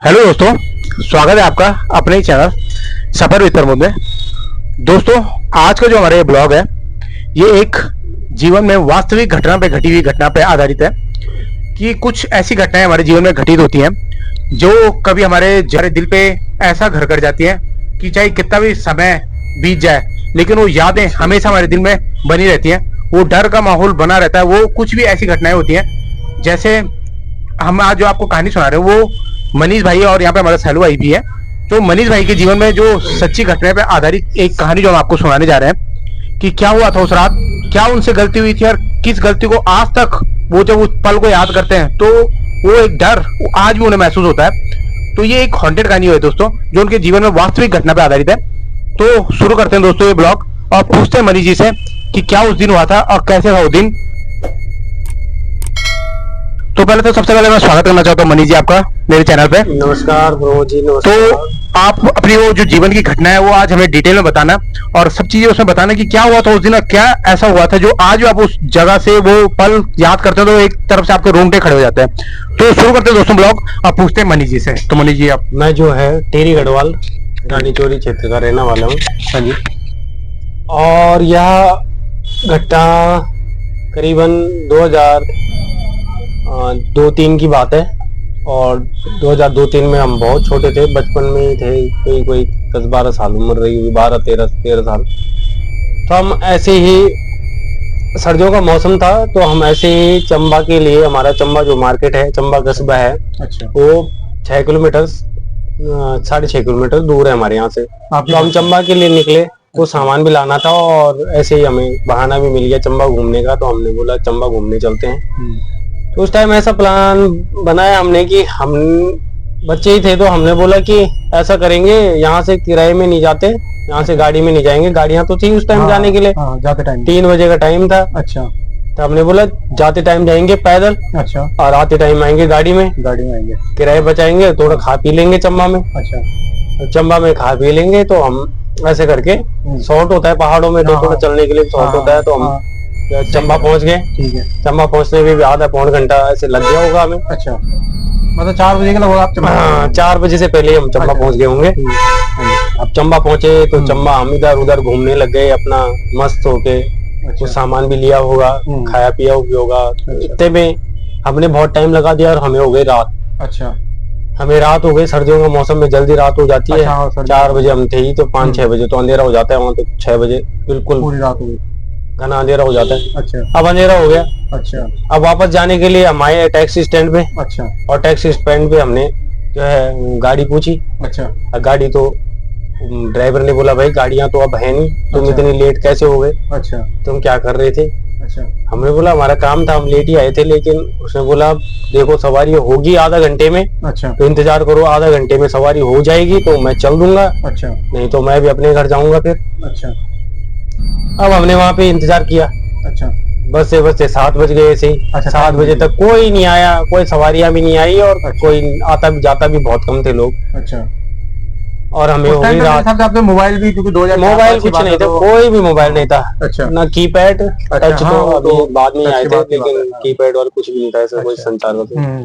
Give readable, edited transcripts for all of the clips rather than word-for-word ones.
Hello दोस्तों, स्वागत है आपका अपने ही चैनल सफर विद प्रमोद में। दोस्तों, आज का जो हमारा ये ब्लॉग है, ये एक जीवन में वास्तविक घटना पे घटी हुई घटना पे आधारित है कि कुछ ऐसी घटनाएं हमारे जीवन में घटित होती हैं जो कभी हमारे दिल पे ऐसा घर कर जाती हैं कि चाहे कितना भी समय बीत जाए लेकिन वो यादें हमेशा हमारे दिल में बनी रहती हैं। वो डर का माहौल बना रहता है। वो कुछ भी ऐसी घटनाएं होती हैं, जैसे हम आज जो आपको कहानी सुना रहे हैं वो मनीष भाई और यहाँ पे हमारा सैलू भाई भी है। तो मनीष भाई के जीवन में जो सच्ची घटना पे आधारित एक कहानी जो हम आपको सुनाने जा रहे हैं कि क्या हुआ था उस रात, क्या उनसे गलती हुई थी और किस गलती को आज तक वो जब उस पल को याद करते हैं तो वो एक डर आज भी उन्हें महसूस होता है। तो ये एक हॉन्टेड कहानी है दोस्तों, जो उनके जीवन में वास्तविक घटना पे आधारित है। तो शुरू करते हैं दोस्तों ये ब्लॉग और पूछते हैं मनीष जी से कि क्या उस दिन हुआ था और कैसे था वो दिन। तो पहले तो सबसे पहले मैं स्वागत करना चाहता हूँ मनीष जी आपका मेरे चैनल पे। नमस्कार प्रमोद जी, नमस्कार। तो आप अपनी वो जो जीवन की घटना है वो आज हमें डिटेल में बताना और सब चीजें उसमें बताना कि क्या हुआ था उस दिन और क्या ऐसा हुआ था जो आज आप उस जगह से वो पल याद करते हो तो एक तरफ से आपके रोंगटे खड़े हो जाते हैं। तो शुरू करते हैं दोस्तों ब्लॉग। आप पूछते हैं मनीष जी से। तो मनीष जी आप। मैं जो है टेरी गढ़वाल रानी चोरी क्षेत्र का रहने वाला हूँ। हाँ जी। और यह घटना करीबन 2002-03 की बात है। और 2002-03 में हम बहुत छोटे थे, बचपन में ही थे, कोई 10-12 साल उम्र रही होगी, 12-13 साल। तो हम ऐसे ही, सर्दियों का मौसम था तो हम ऐसे ही चंबा के लिए, हमारा चंबा जो मार्केट है, चंबा कस्बा है, अच्छा, वो 6 किलोमीटर 6.5 किलोमीटर दूर है हमारे यहाँ से। तो हम चंबा के लिए निकले, कुछ सामान भी लाना था और ऐसे ही हमें बहाना भी मिल गया चंबा घूमने का। तो हमने बोला चंबा घूमने चलते हैं। तो उस टाइम ऐसा प्लान बनाया हमने कि हम बच्चे ही थे, तो हमने बोला कि ऐसा करेंगे, यहाँ से किराए में नहीं जाते, यहाँ से गाड़ी में नहीं जाएंगे। गाड़ियां तो थी उस टाइम जाने के लिए, जाते टाइम 3 बजे का टाइम था। अच्छा। तो हमने बोला जाते टाइम जाएंगे पैदल, अच्छा, और आते टाइम आएंगे गाड़ी में आएंगे, किराए बचाएंगे, थोड़ा खा पी लेंगे चंबा में। अच्छा, चंबा में खा पी लेंगे तो हम ऐसे करके, शॉर्ट होता है पहाड़ों में तो थोड़ा चलने के लिए शॉर्ट होता है। तो हम चंबा पहुंच गए। ठीक है। चंबा पहुंचने में भी आधा पौन घंटा ऐसे लग गया होगा हमें। अच्छा, मतलब 4 बजे के लगभग आप चंबा। हाँ, 4 बजे से पहले हम चंबा पहुंच गए होंगे। अब चंबा पहुंचे तो चंबा हम इधर उधर घूमने लग गए अपना मस्त होके। कुछ सामान भी लिया होगा, खाया पिया भी होगा। इतने में हमने बहुत टाइम लगा दिया और हमें हो गई रात। अच्छा, हमें रात हो गई। सर्दियों के मौसम में जल्दी रात हो जाती है। 4 बजे हम थे ही, तो 5-6 बजे तो अंधेरा हो जाता है वहाँ। तो 6 बजे बिल्कुल पूरी रात हो गई, घना अंधेरा हो जाता है। अच्छा, अब अंधेरा हो गया। अच्छा, अब वापस जाने के लिए हम आए टैक्सी स्टैंड पे। अच्छा, और टैक्सी स्टैंड पे हमने जो है गाड़ी पूछी। अच्छा, गाड़ी तो ड्राइवर ने बोला भाई गाड़ियां तो अब है नहीं, तुम इतनी लेट कैसे हो गए, अच्छा, तुम क्या कर रहे थे। अच्छा, हमने बोला हमारा काम था, हम लेट ही आए थे। लेकिन उसने बोला देखो सवारी होगी आधा घंटे में, अच्छा, तो इंतजार करो, आधा घंटे में सवारी हो जाएगी तो मैं चल दूंगा, अच्छा, नहीं तो मैं भी अपने घर जाऊंगा फिर। अच्छा, अब हमने वहां पे इंतजार किया। अच्छा, बस से 7 बज गए ऐसे ही। अच्छा, 7 बजे तक कोई नहीं आया, कोई सवारियां भी नहीं आई और कोई आता भी जाता भी बहुत कम थे लोग। अच्छा। और हमें हो गई रात। आपने मोबाइल भी, क्योंकि 2004 मोबाइल कुछ नहीं था, कोई भी मोबाइल नहीं था। अच्छा, ना कीपैड, टच तो अभी बाद में आए थे, लेकिन हाँ। कीपैड और कुछ भी नहीं था ऐसा कोई अच्छा। संचार वगैरह।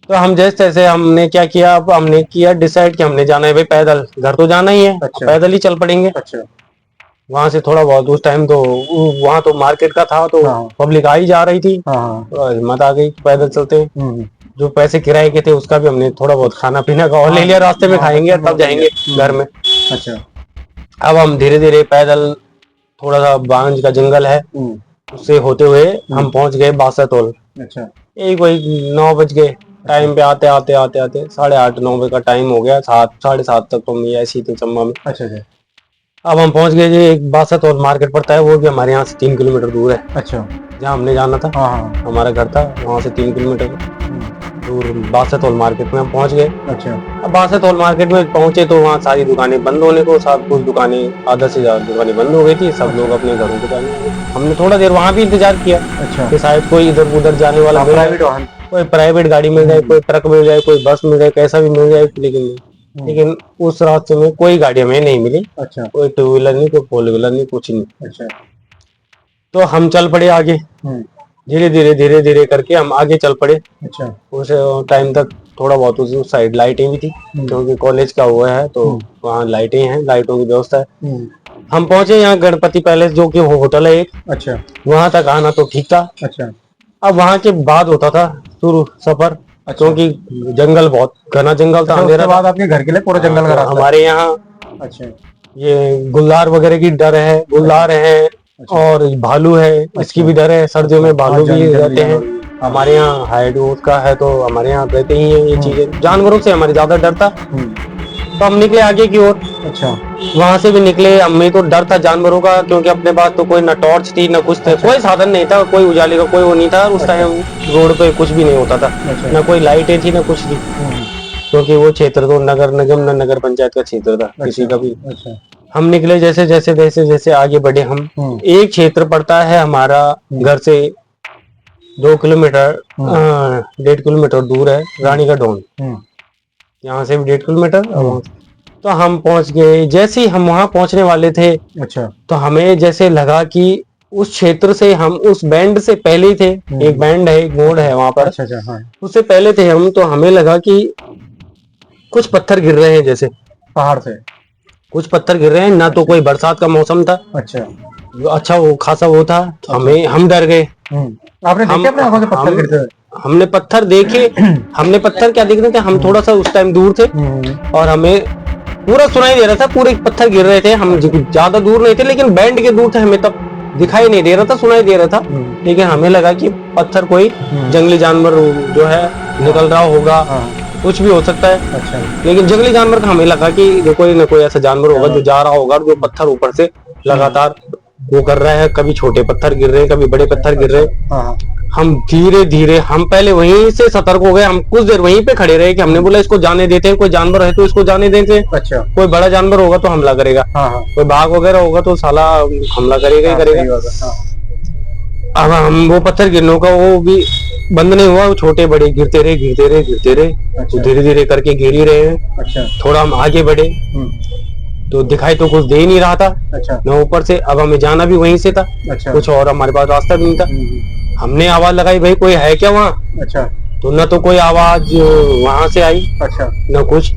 तो हम जैसे तैसे हमने क्या किया, अब हमने किया डिसाइड कि हमने जाना है भाई पैदल, घर तो जाना ही है। अच्छा। पैदल ही चल पड़ेंगे। अच्छा। वहां से थोड़ा बहुत उस टाइम तो वहां तो मार्केट का था, तो पब्लिक आ ही जा रही थी। तो हिम्मत आ गई पैदल चलते हैं। जो पैसे किराए के थे उसका भी हमने थोड़ा बहुत खाना पीना का और ले लिया, रास्ते में खाएंगे तब जाएंगे घर में। अच्छा। अब हम धीरे धीरे पैदल, थोड़ा सा बांज का जंगल है, उससे होते हुए हम पहुंच गए बासातोल। अच्छा। यही कोई 9 बज गए टाइम पे। आते आते आते आते 8:30-9 बजे का टाइम हो गया। 7-7:30 तक तो हम ऐसे ही थे चंबा में। अच्छा, अच्छा। अब हम पहुंच गए जी, एक बासातोल मार्केट पड़ता है, वो भी हमारे यहाँ से 3 किलोमीटर दूर है। अच्छा। जहाँ हमने जाना था, हमारा घर था वहाँ से 3 किलोमीटर दूर बासातोल मार्केट में हम पहुंच गए। अच्छा। अब बासातोल मार्केट में पहुंचे तो वहाँ सारी दुकानें बंद होने को, सब कुछ दुकानें, आधा से ज्यादा दुकानें बंद हो गई थी। सब लोग अपने घरों को जाने लगे। हमने थोड़ा देर वहाँ भी इंतजार किया। अच्छा। कि शायद कोई इधर उधर जाने वाला प्राइवेट वाहन, कोई प्राइवेट गाड़ी मिल जाए, कोई ट्रक मिल जाए, कोई बस मिल जाए, कैसा भी मिल जाए, लेकिन उस रास्ते में कोई गाड़ी हमें नहीं मिली। अच्छा। कोई 2 व्हीलर नहीं, कोई 4 व्हीलर नहीं, कुछ नहीं। अच्छा। तो हम चल पड़े आगे, धीरे धीरे करके हम आगे चल पड़े। अच्छा। उस टाइम तक थोड़ा बहुत उस साइड लाइटें भी थी, क्योंकि कॉलेज का हुआ है तो वहाँ लाइटें हैं, लाइटों की व्यवस्था है। हम पहुंचे यहाँ गणपति पैलेस, जो कि होटल है एक। अच्छा। वहां तक आना तो ठीक था। अच्छा। अब वहां के बाद होता था शुरू सफर, क्योंकि जंगल बहुत घना जंगल था। उसके बाद आपके घर के लिए पूरा जंगल का रास्ता हमारे यहाँ अच्छा ये गुलदार वगैरह की डर है, गुलदार है और भालू है, इसकी भी डर है। सर्दियों में भालू भी रहते हैं। हमारे यहाँ हाइड का है तो हमारे यहाँ रहते ही है ये चीजें। जानवरों से हमारे ज्यादा डर था, तो हम निकले आगे की ओर। अच्छा। वहां से भी निकले, हमें तो डर था जानवरों का, क्योंकि अपने पास तो कोई ना टॉर्च थी ना कुछ था, कोई साधन नहीं था, कोई उजाले का कोई वो नहीं था। उस टाइम रोड पे कुछ भी नहीं होता था, ना कोई लाइटें थी ना कुछ थी, क्योंकि वो क्षेत्र तो नगर निगम ना नगर पंचायत का क्षेत्र था किसी का भी। हम निकले, जैसे जैसे जैसे जैसे आगे बढ़े हम, एक क्षेत्र पड़ता है हमारा घर से 2 किलोमीटर 1.5 किलोमीटर दूर है, रानी का ढोन। यहाँ से भी 1.5 किलोमीटर। तो हम पहुंच गए। जैसे ही हम वहां पहुंचने वाले थे, अच्छा, तो हमें जैसे लगा कि उस क्षेत्र से हम उस बैंड से पहले ही थे। एक बैंड है, एक मोड़ है वहां पर। अच्छा, हाँ। उससे पहले थे हम, तो हमें लगा कि कुछ पत्थर गिर रहे हैं, जैसे पहाड़ से कुछ पत्थर गिर रहे हैं ना। तो कोई बरसात का मौसम था। अच्छा वो खासा वो था। हम डर गए। आपने देखे अपने आंखों से पत्थर गिरते हुए? हमने पत्थर देखे। हमने पत्थर क्या देख रहे थे, हम थोड़ा सा उस टाइम दूर थे और हमें पूरा सुनाई दे रहा था, पूरे पत्थर गिर रहे थे। हम ज्यादा दूर नहीं थे, लेकिन बैंड के दूर थे, हमें तब दिखाई नहीं दे रहा था, सुनाई दे रहा था। लेकिन हमें लगा कि पत्थर कोई जंगली जानवर जो है निकल रहा होगा, कुछ भी हो सकता है। अच्छा। लेकिन जंगली जानवर का हमें लगा कि कोई न कोई ऐसा जानवर होगा जो जा रहा होगा, जो पत्थर ऊपर से लगातार वो कर रहा है। कभी छोटे पत्थर गिर रहे हैं, कभी बड़े पत्थर गिर रहे हैं। हम धीरे धीरे, हम पहले वहीं से सतर्क हो गए। हम कुछ देर वहीं पे खड़े रहे कि हमने बोला इसको जाने देते हैं, कोई जानवर है तो इसको जाने देते हैं। अच्छा। कोई बड़ा जानवर होगा तो हमला करेगा, कोई बाघ वगैरह होगा तो साला हमला करेगा ही करेगा। अब हम वो पत्थर गिरने का वो भी बंद नहीं हुआ, वो छोटे बड़े गिरते रहे गिरते रहे गिरते रहे। अच्छा। धीरे धीरे करके गिर ही रहे हैं। अच्छा। थोड़ा हम आगे बढ़े तो दिखाई तो कुछ दे ही नहीं रहा था। अच्छा। न ऊपर से, अब हमें जाना भी वहीं से था। अच्छा। कुछ और हमारे पास रास्ता भी नहीं था। हमने आवाज लगाई, भाई कोई है क्या वहाँ? अच्छा। तो न तो कोई आवाज वहां से आई। अच्छा। न कुछ।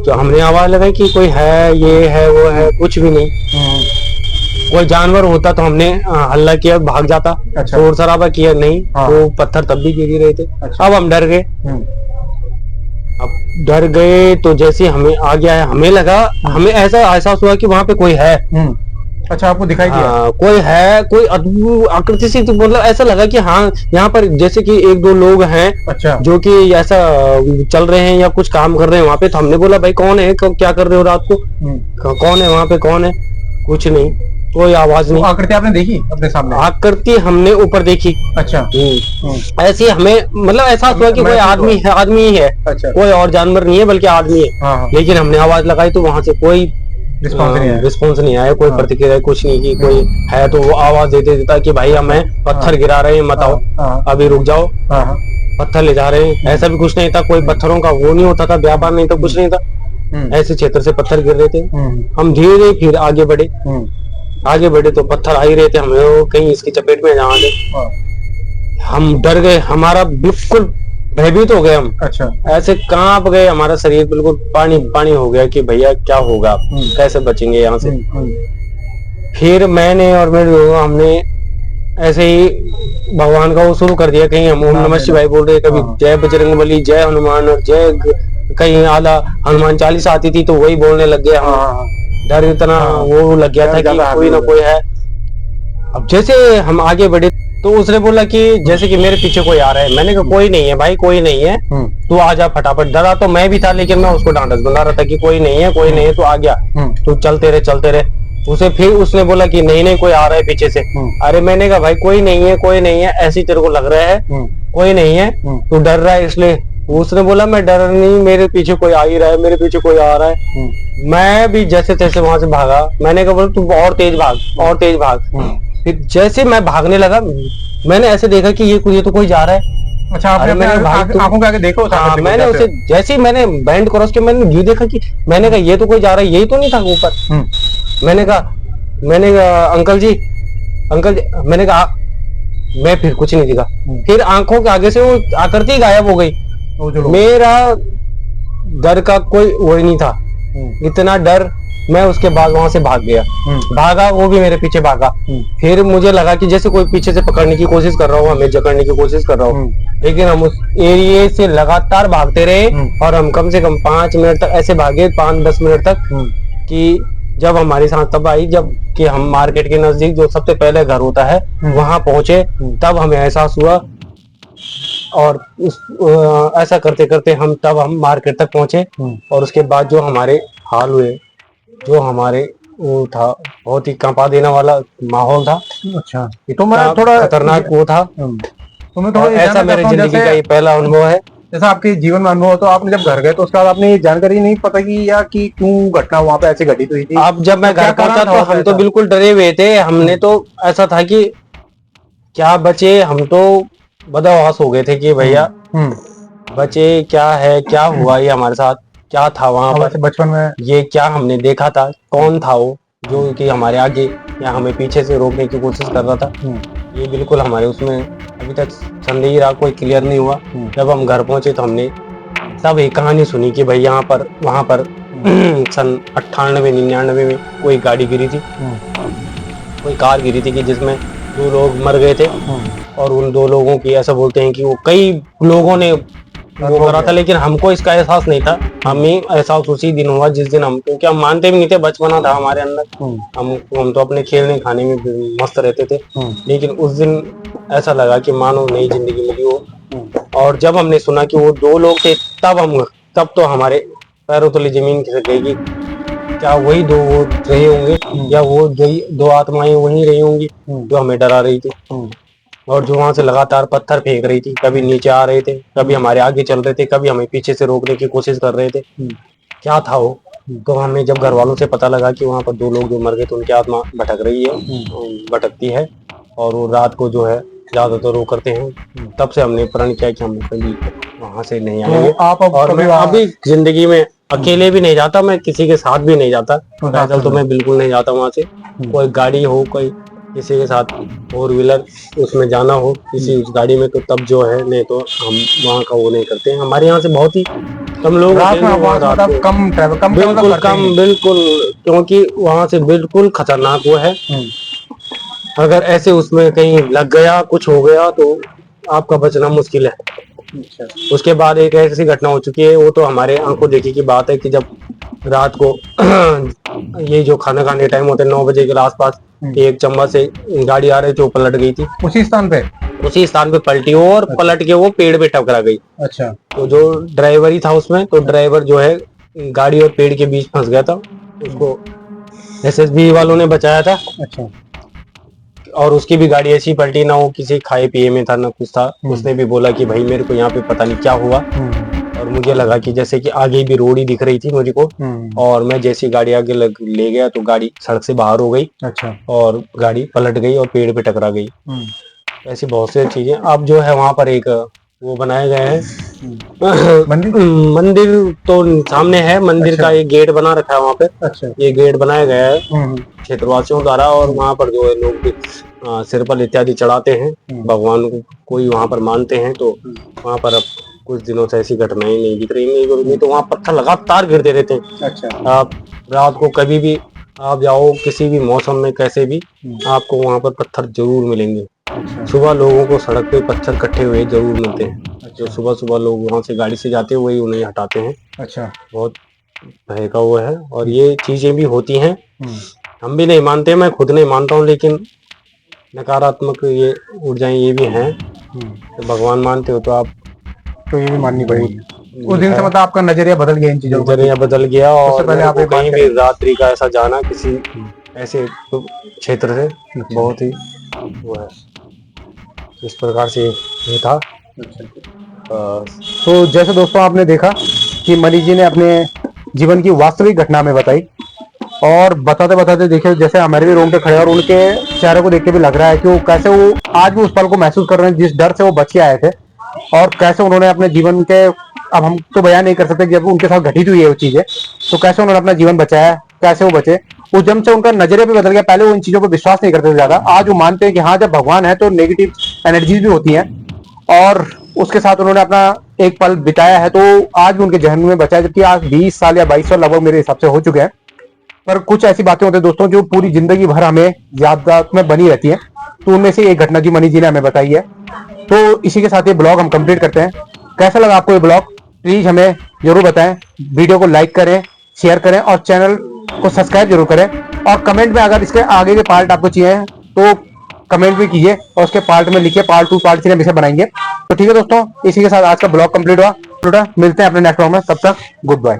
तो हमने आवाज लगाई कि कोई है, ये है वो है, कुछ भी नहीं। कोई जानवर होता तो हमने हल्ला किया, भाग जाता। अच्छा। शोर शराबा किया, नहीं। तो पत्थर तब भी गिर ही रहे थे। अच्छा। अब हम डर गए। अब डर गए तो जैसे हमें आ गया है, हमें लगा, हमें ऐसा एहसास हुआ कि वहां पे कोई है। अच्छा, आपको दिखाई दिया? कोई है, कोई अद्भुत आकृति सी, तो मतलब ऐसा लगा कि हाँ यहाँ पर जैसे कि 1-2 लोग हैं। अच्छा। जो कि ऐसा चल रहे हैं या कुछ काम कर रहे हैं वहां पे। तो हमने बोला भाई कौन है, क्या कर रहे हो रात को, कौन है वहां पे, कौन है? कुछ नहीं, कोई आवाज नहीं। आकृति आपने देखी अपने सामने? आकृति हमने ऊपर देखी। अच्छा। ऐसे हमें मतलब एहसास हुआ कि कोई आदमी है, आदमी ही है। अच्छा। कोई और जानवर नहीं है बल्कि आदमी है। हाँ। लेकिन हमने आवाज लगाई तो वहां से कोई रिस्पॉन्स नहीं आया, कोई प्रतिक्रिया कुछ नहीं की। कोई है तो वो आवाज देते देता कि भाई हमें पत्थर गिरा रहे हैं, मत आओ, अभी रुक जाओ, पत्थर ले जा रहे हैं। ऐसा भी कुछ नहीं था, कोई पत्थरों का वो नहीं होता था, व्यापार नहीं था, कुछ नहीं था। ऐसे क्षेत्र से पत्थर गिर रहे थे। हम धीरे फिर आगे बढ़े। आगे बढ़े तो पत्थर आ ही रहे थे, हमें कहीं इसकी चपेट में जाने दे। हम डर गए, हमारा बिल्कुल भयभीत हो गए हम। अच्छा। ऐसे कांप गए, हमारा शरीर बिल्कुल पानी पानी हो गया कि भैया क्या होगा, कैसे बचेंगे यहाँ से। फिर मैंने और मेरे लोग हमने ऐसे ही भगवान का वो शुरू कर दिया। कहीं हम ओम नमः शिवाय बोल रहे, कभी जय बजरंगबली, जय हनुमान, और जय, कहीं आला हनुमान चालीसा आती थी तो वही बोलने लग गया हम। डर इतना वो लग गया था कि कोई ना कोई है। अब जैसे हम आगे बढ़े तो उसने बोला कि जैसे कि मेरे पीछे कोई आ रहा है। मैंने कहा कोई नहीं है भाई, कोई नहीं है, तू आ जा फटाफट। डरा तो मैं भी था, लेकिन मैं उसको ढांढस बना रहा था कि कोई नहीं है, कोई नहीं है, तू आ गया, तू चलते रहे चलते रहे। उसे फिर उसने बोला कि नहीं नहीं कोई आ रहा है पीछे से। अरे मैंने कहा भाई कोई नहीं है, कोई नहीं है, ऐसी तेरे को लग रहा है, कोई नहीं है, तू डर रहा है इसलिए। उसने बोला मैं डर नहीं, मेरे पीछे कोई आ ही रहा है, मेरे पीछे कोई आ रहा है। मैं भी जैसे तैसे वहां से भागा। मैंने कहा बोला तू और तेज भाग, और तेज भाग। फिर जैसे मैं भागने लगा, मैंने ऐसे देखा कि ये तो कोई जा रहा है। अच्छा, आपने आंखों के आगे देखा? हाँ, मैंने उसे जैसे ही मैंने बैंड क्रॉस किया, मैंने ये देखा कि मैंने कहा ये तो कोई जा रहा है, यही तो नहीं था ऊपर। मैंने कहा अंकल जी, अंकल जी, मैंने कहा मैं फिर कुछ नहीं दिखा। फिर आंखों के आगे से वो आकृति गायब हो गई। वो जो लोग मेरा डर का कोई वो ही नहीं था, इतना डर। मैं उसके बाद वहां से भाग गया, भागा, वो भी मेरे पीछे भागा। फिर मुझे लगा कि जैसे कोई पीछे से पकड़ने की कोशिश कर रहा हो, हमें जकड़ने की कोशिश कर रहा हो, लेकिन हम उस एरिया से लगातार भागते रहे और हम कम से कम 5 मिनट तक ऐसे भागे, 5-10 मिनट तक, कि जब हमारी सांस तब आई जब कि हम मार्केट के नजदीक जो सबसे पहले घर होता है वहां पहुंचे, तब हमें एहसास हुआ। और ऐसा करते करते हम मार्केट तक पहुंचे और उसके बाद जो हमारे हाल हुए, जो हमारे वो था, बहुत ही कंपा देने वाला माहौल था। अच्छा, तो मैं थोड़ा खतरनाक वो था। तो मैं थोड़ा ऐसा मेरे जिंदगी का ये पहला अनुभव है। जैसा आपके जीवन में अनुभव, तो आपने जब घर गए तो उसके बाद आपने ये जानकारी नहीं पता की या कि क्यों घटना वहां पे ऐसे घटित हुई थी? अब जब मैं घर पहुंचा तो हम तो बिल्कुल डरे हुए थे। हमने तो ऐसा था कि क्या बचे, हम तो बदहवास हो गए थे कि भैया बचे क्या है, क्या हुआ ये हमारे साथ, क्या था वहां पर बचपन में, ये क्या हमने देखा था, कौन था वो जो कि हमारे आगे या हमें पीछे से रोकने की कोशिश कर रहा था। ये बिल्कुल हमारे उसमें अभी तक संदेह रहा, कोई क्लियर नहीं हुआ। जब हम घर पहुंचे तो हमने तब एक कहानी सुनी कि भाई यहाँ पर वहां पर सन 98-99 में कोई गाड़ी गिरी थी, कोई कार गिरी थी कि जिसमें 2 लोग मर गए थे। और उन 2 लोगों की ऐसा बोलते हैं कि वो कई लोगों ने वो करा था, लेकिन हमको इसका एहसास नहीं था। हमें एहसास उसी दिन हुआ जिस दिन हम, क्योंकि हम मानते भी नहीं थे, बचपना था हमारे अंदर, हम तो अपने खेलने खाने में मस्त रहते थे। लेकिन उस दिन ऐसा लगा कि मानो नई जिंदगी मिली हो। और जब हमने सुना कि वो 2 लोग थे, तब तो हमारे पैरों तले जमीन खिसक गई कि क्या वही 2 वो रहे होंगे या वो 2 आत्माएं वही रही होंगी जो हमें डरा रही थी, और जो वहां से लगातार पत्थर फेंक रही थी। कभी नीचे आ रहे थे, कभी हमारे आगे चल रहे थे, कभी हमें पीछे से रोकने की कोशिश कर रहे थे। क्या था वो? तो हमें जब घर वालों से पता लगा कि वहां पर 2 लोग जो मर गए, तो उनकी आत्मा भटक रही है, भटकती है, और वो रात को जो है ज्यादातर वो करते हैं। तब से हमने प्रण किया कि हम कभी वहां से नहीं आएंगे। और मैं अभी जिंदगी में अकेले भी नहीं जाता, मैं किसी के साथ भी नहीं जाता, पैदल तो मैं बिल्कुल नहीं जाता वहां से। कोई गाड़ी हो, कोई किसी के साथ 4 व्हीलर उसमें जाना हो किसी उस गाड़ी में, तो तब जो है, नहीं तो हम वहाँ का वो नहीं करते हैं। हमारे यहाँ से बहुत ही कम लोग बिल्कुल, क्योंकि वहाँ से बिल्कुल खतरनाक वो है। अगर ऐसे उसमें कहीं लग गया, कुछ हो गया, तो आपका बचना मुश्किल है। उसके बाद एक ऐसी घटना हो चुकी है, वो तो हमारे आंखों देखी की बात है कि जब रात को ये जो खाना खाने टाइम होते 9 बजे के आसपास, एक चंबा से गाड़ी आ रही थी, वो पलट गई थी उसी स्थान पे पलटी और पलट के वो पेड़ पे टकरा गई। अच्छा, तो जो ड्राइवर ही था उसमें, तो ड्राइवर जो है गाड़ी और पेड़ के बीच फंस गया था, उसको एसएसबी वालों ने बचाया था। अच्छा, और उसकी भी गाड़ी ऐसी पलटी, ना वो किसी खाए पिए में था ना कुछ था। उसने भी बोला कि भाई मेरे को यहाँ पे पता नहीं क्या हुआ, और मुझे लगा कि जैसे कि आगे भी रोड ही दिख रही थी मुझे को, और मैं जैसी गाड़ी आगे ले गया तो गाड़ी सड़क से बाहर हो गई। अच्छा, और गाड़ी पलट गई और पेड़ पे टकरा गई। ऐसी बहुत सी चीजें। अब जो है वहां पर एक वो बनाए गए हैं मंदिर तो सामने है, मंदिर का एक गेट बना रखा है वहाँ पे। अच्छा, ये गेट बनाया गया है क्षेत्रवासियों द्वारा, और वहाँ पर जो है लोग भी सिरपल इत्यादि चढ़ाते हैं, भगवान को कोई वहाँ पर मानते हैं। तो वहाँ पर अब कुछ दिनों से ऐसी घटनाएं नहीं दिख रही, नहीं तो वहाँ पत्थर लगातार गिरते रहते हैं। अच्छा, आप रात को कभी भी आप जाओ, किसी भी मौसम में कैसे भी, आपको वहाँ पर पत्थर जरूर मिलेंगे। अच्छा, सुबह लोगों को सड़क पे पत्थर इकट्ठे हुए जरूर मिलते हैं। अच्छा, जो सुबह लोग वहाँ से गाड़ी से जाते हैं वही उन्हें हटाते हैं। अच्छा, बहुत भय का वो है, और ये चीजें भी होती हैं। हम भी नहीं मानते, मैं खुद नहीं मानता हूँ, लेकिन नकारात्मक ये ऊर्जाएं ये भी हैं। तो भगवान मानते हो तो आप तो ये भी माननी पड़ेगी। उस दिन से मतलब आपका नजरिया बदल गया इन चीजों का? नजरिया बदल गया, और पहले आप कहीं भी रात्रि का ऐसा जाना किसी ऐसे क्षेत्र से बहुत ही वो है। इस प्रकार से ये था। तो जैसे दोस्तों आपने देखा कि मनीष जी ने अपने जीवन की वास्तविक घटना में बताई, और बताते बताते देखिए जैसे हमारे भी रूम पे खड़े, और उनके चेहरे को देख के भी लग रहा है कि वो कैसे वो आज भी उस पल को महसूस कर रहे हैं जिस डर से वो बच के आए थे, और कैसे उन्होंने अपने जीवन के, अब हम तो बयान नहीं कर सकते जब उनके साथ घटित हुई है वो चीजें, तो कैसे उन्होंने अपना जीवन बचाया, कैसे वो बचे। उस जन्म से उनका नजरिया भी बदल गया। पहले वो इन चीजों पर विश्वास नहीं करते थे ज्यादा, आज वो मानते हैं कि हाँ जब भगवान है तो नेगेटिव एनर्जीज भी होती हैं, और उसके साथ उन्होंने अपना एक पल बिताया है, तो आज भी उनके जहन में बचा है, जबकि आज 20 साल या 22 साल लगभग मेरे हिसाब से हो चुके हैं। पर कुछ ऐसी बातें होती है दोस्तों जो पूरी जिंदगी भर हमें याददाश्त में बनी रहती है। तो उनमें से एक घटना जी मनी जी ने हमें बताई है। तो इसी के साथ ये ब्लॉग हम कंप्लीट करते हैं। कैसा लगा आपको ये ब्लॉग, प्लीज हमें जरूर बताएं। वीडियो को लाइक करें, शेयर करें और चैनल को सब्सक्राइब जरूर करें। और कमेंट में अगर इसके आगे के पार्ट आपको चाहिए तो कमेंट भी कीजिए और उसके पार्ट में लिखिए, पार्ट 2 पार्ट 3 हम इसे बनाएंगे। तो ठीक है दोस्तों, इसी के साथ आज का ब्लॉग कंप्लीट हुआ। मिलते हैं अपने नेक्स्ट ब्लॉग में, तब तक गुड बाय।